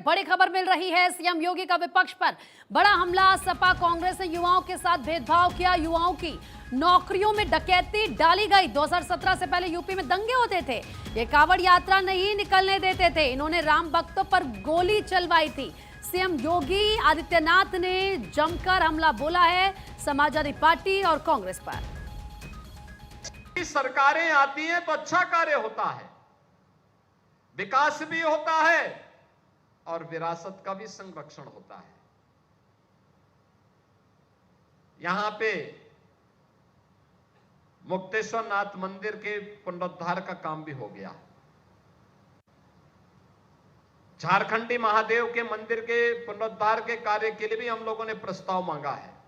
बड़ी खबर मिल रही है। सीएम योगी का विपक्ष पर बड़ा हमला। सपा कांग्रेस ने युवाओं के साथ भेदभाव किया। युवाओं की नौकरियों में डकैती डाली गई। 2017 से पहले यूपी में दंगे होते थे, ये कांवड़ यात्रा नहीं निकलने देते थे। इन्होंने राम भक्तों पर गोली चलवाई थी। सीएम योगी आदित्यनाथ ने जमकर हमला बोला है समाजवादी पार्टी और कांग्रेस पर। सरकारें आती हैं तो अच्छा कार्य होता है, विकास भी होता है और विरासत का भी संरक्षण होता है। यहां पे मुक्तेश्वर नाथ मंदिर के पुनरुद्धार का काम भी हो गया। झारखंडी महादेव के मंदिर के पुनरुद्धार के कार्य के लिए भी हम लोगों ने प्रस्ताव मांगा है।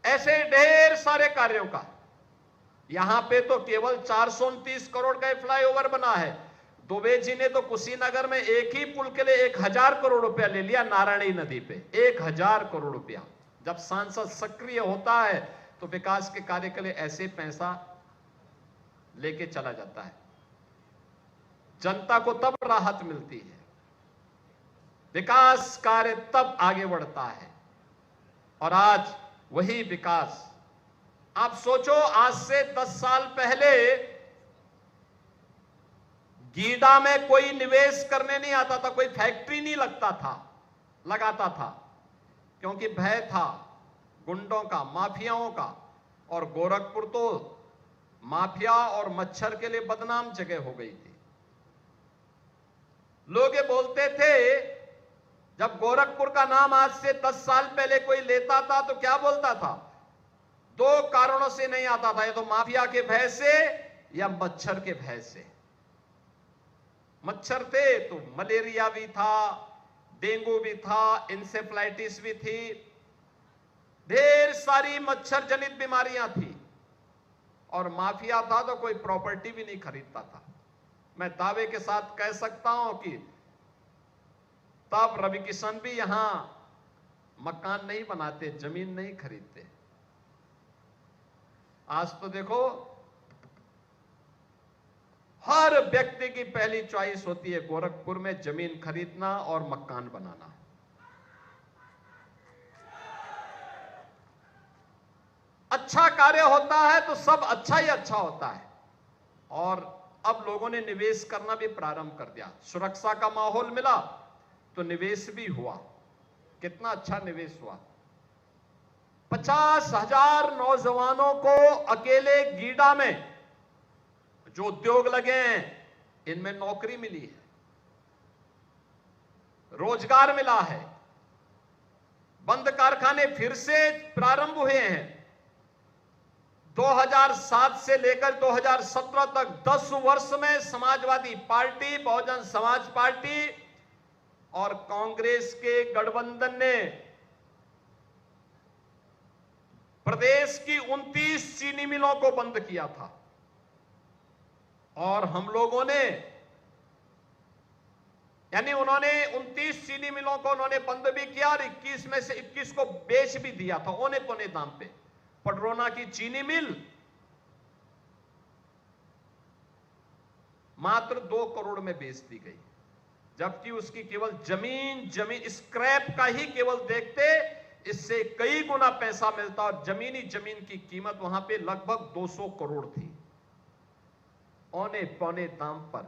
ऐसे ढेर सारे कार्यों का यहां पे तो केवल 429 करोड़ का फ्लाईओवर बना है। दुबे जी ने तो कुशीनगर में एक ही पुल के लिए 1000 करोड़ रुपया ले लिया, नारायणी नदी पे 1000 करोड़ रुपया। जब सांसद सक्रिय होता है तो विकास के कार्य के लिए ऐसे पैसा लेके चला जाता है। जनता को तब राहत मिलती है, विकास कार्य तब आगे बढ़ता है। और आज वही विकास, आप सोचो, आज से 10 साल पहले गीडा में कोई निवेश करने नहीं आता था, कोई फैक्ट्री नहीं लगाता था, क्योंकि भय था गुंडों का, माफियाओं का। और गोरखपुर तो माफिया और मच्छर के लिए बदनाम जगह हो गई थी। लोग ये बोलते थे, जब गोरखपुर का नाम आज से 10 साल पहले कोई लेता था तो क्या बोलता था? 2 कारणों से नहीं आता था, या तो माफिया के भय से या मच्छर के भय से। मच्छर थे तो मलेरिया भी था, डेंगू भी था, इंसेफ्लाइटिस भी थी, ढेर सारी मच्छर जनित बीमारियां थी। और माफिया था तो कोई प्रॉपर्टी भी नहीं खरीदता था। मैं दावे के साथ कह सकता हूं कि तब रवि किशन भी यहां मकान नहीं बनाते, जमीन नहीं खरीदते। आज तो देखो, हर व्यक्ति की पहली चॉइस होती है गोरखपुर में जमीन खरीदना और मकान बनाना। अच्छा कार्य होता है तो सब अच्छा ही अच्छा होता है। और अब लोगों ने निवेश करना भी प्रारंभ कर दिया। सुरक्षा का माहौल मिला तो निवेश भी हुआ। कितना अच्छा निवेश हुआ। 50,000 नौजवानों को अकेले गीडा में जो उद्योग लगे हैं, इनमें नौकरी मिली है, रोजगार मिला है। बंद कारखाने फिर से प्रारंभ हुए हैं। 2007 से लेकर 2017 तक 10 वर्ष में समाजवादी पार्टी, बहुजन समाज पार्टी और कांग्रेस के गठबंधन ने प्रदेश की 29 चीनी मिलों को बंद किया था। और हम लोगों ने, यानी उन्होंने 29 चीनी मिलों को उन्होंने बंद भी किया और 21 में से 21 को बेच भी दिया था औने पौने दाम पे। पडरौना की चीनी मिल मात्र 2 करोड़ में बेच दी गई, जबकि उसकी केवल जमीन स्क्रैप का ही केवल देखते इससे कई गुना पैसा मिलता। और जमीन की कीमत वहां पे लगभग 200 करोड़ थी। औने पौने दाम पर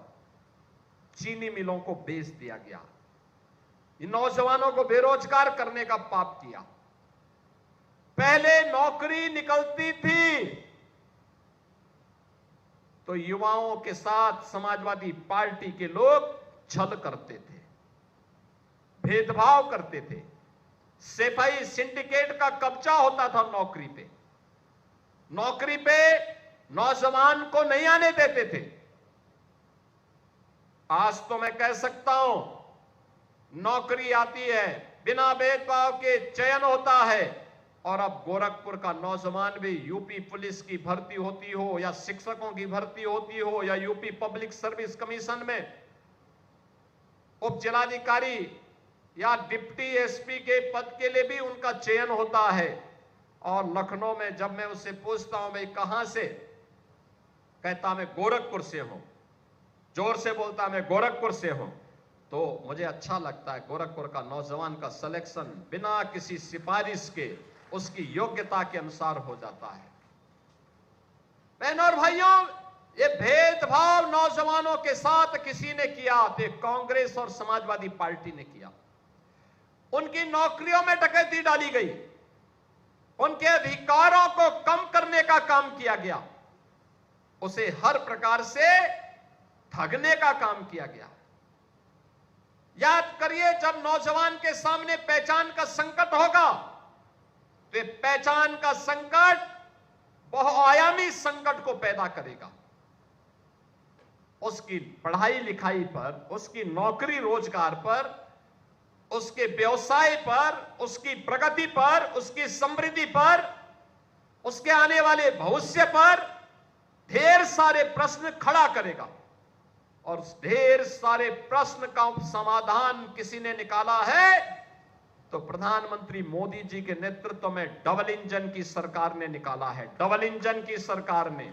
चीनी मिलों को बेच दिया गया। इन नौजवानों को बेरोजगार करने का पाप किया। पहले नौकरी निकलती थी तो युवाओं के साथ समाजवादी पार्टी के लोग छल करते थे, भेदभाव करते थे। सिपाही सिंडिकेट का कब्जा होता था नौकरी पे। नौकरी पे नौजवान को नहीं आने देते थे। आज तो मैं कह सकता हूं, नौकरी आती है, बिना भेदभाव के चयन होता है। और अब गोरखपुर का नौजवान भी यूपी पुलिस की भर्ती होती हो या शिक्षकों की भर्ती होती हो या यूपी पब्लिक सर्विस कमीशन में उप जिलाधिकारी या डिप्टी एसपी के पद के लिए भी उनका चयन होता है। और लखनऊ में जब मैं उससे पूछता हूं भाई कहां से, कहता मैं गोरखपुर से हूं। जोर से बोलता मैं गोरखपुर से हूं। तो मुझे अच्छा लगता है गोरखपुर का नौजवान का सिलेक्शन बिना किसी सिफारिश के उसकी योग्यता के अनुसार हो जाता है। बहनों और भाइयों, ये भेदभाव नौजवानों के साथ किसी ने किया तो कांग्रेस और समाजवादी पार्टी ने किया। उनकी नौकरियों में डकैती डाली गई, उनके अधिकारों को कम करने का काम किया गया, उसे हर प्रकार से ठगने का काम किया गया। याद करिए, जब नौजवान के सामने पहचान का संकट होगा तो पहचान का संकट बहुआयामी संकट को पैदा करेगा। उसकी पढ़ाई लिखाई पर, उसकी नौकरी रोजगार पर, उसके व्यवसाय पर, उसकी प्रगति पर, उसकी समृद्धि पर, उसके आने वाले भविष्य पर ढेर सारे प्रश्न खड़ा करेगा। और ढेर सारे प्रश्न का समाधान किसी ने निकाला है तो प्रधानमंत्री मोदी जी के नेतृत्व में डबल इंजन की सरकार ने निकाला है। डबल इंजन की सरकार ने